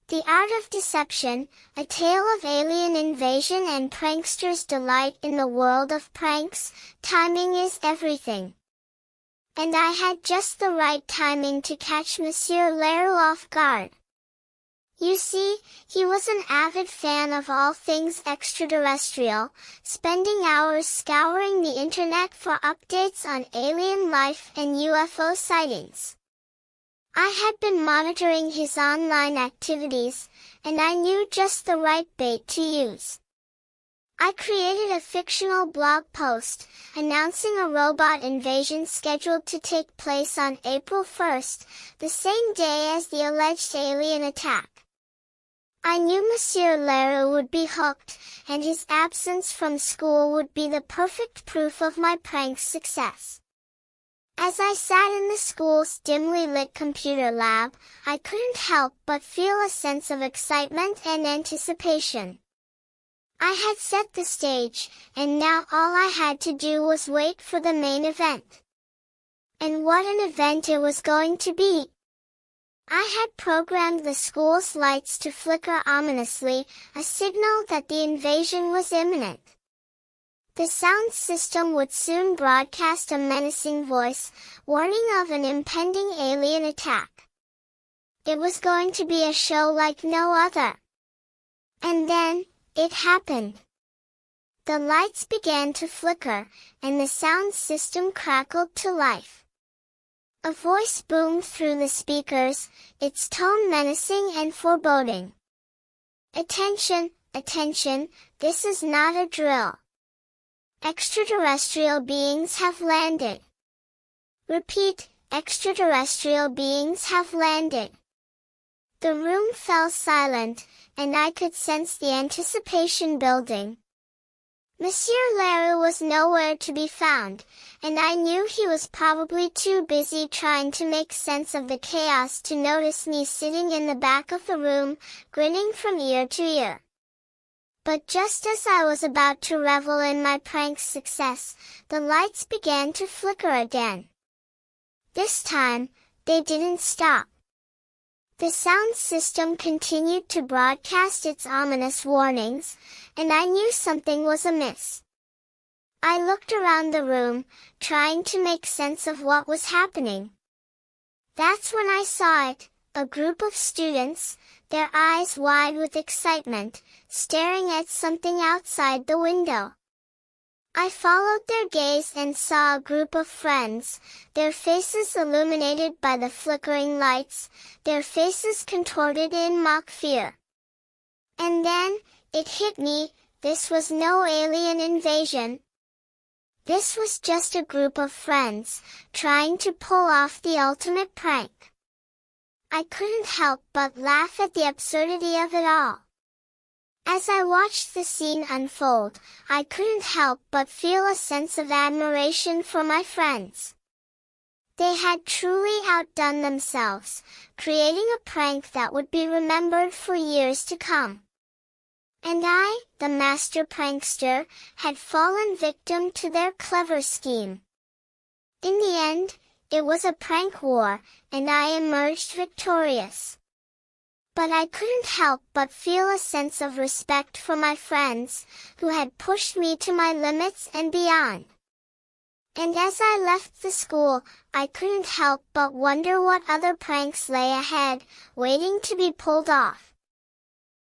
The Art of Deception, a tale of alien invasion and pranksters' delight in the world of pranks. Timing is everything. And I had just the right timing to catch Monsieur Lerou off guard. You see, he was an avid fan of all things extraterrestrial, spending hours scouring the internet for updates on alien life and UFO sightings. I had been monitoring his online activities, and I knew just the right bait to use. I created a fictional blog post, announcing a robot invasion scheduled to take place on April 1st, the same day as the alleged alien attack. I knew Monsieur Lerou would be hooked, and his absence from school would be the perfect proof of my prank's success. As I sat in the school's dimly lit computer lab, I couldn't help but feel a sense of excitement and anticipation. I had set the stage, and now all I had to do was wait for the main event. And what an event it was going to be! I had programmed the school's lights to flicker ominously, a signal that the invasion was imminent. The sound system would soon broadcast a menacing voice, warning of an impending alien attack. It was going to be a show like no other. And then, it happened. The lights began to flicker, and the sound system crackled to life. A voice boomed through the speakers, its tone menacing and foreboding. Attention, attention, this is not a drill. Extraterrestrial beings have landed. Repeat, extraterrestrial beings have landed. The room fell silent, and I could sense the anticipation building. Monsieur Lerou was nowhere to be found, and I knew he was probably too busy trying to make sense of the chaos to notice me sitting in the back of the room, grinning from ear to ear. But just as I was about to revel in my prank's success, the lights began to flicker again. This time, they didn't stop. The sound system continued to broadcast its ominous warnings, and I knew something was amiss. I looked around the room, trying to make sense of what was happening. That's when I saw it, a group of students, their eyes wide with excitement, staring at something outside the window. I followed their gaze and saw a group of friends, their faces illuminated by the flickering lights, their faces contorted in mock fear. And then, it hit me, this was no alien invasion. This was just a group of friends, trying to pull off the ultimate prank. I couldn't help but laugh at the absurdity of it all. As I watched the scene unfold, I couldn't help but feel a sense of admiration for my friends. They had truly outdone themselves, creating a prank that would be remembered for years to come. And I, the master prankster, had fallen victim to their clever scheme. In the end, it was a prank war, and I emerged victorious. But I couldn't help but feel a sense of respect for my friends, who had pushed me to my limits and beyond. And as I left the school, I couldn't help but wonder what other pranks lay ahead, waiting to be pulled off.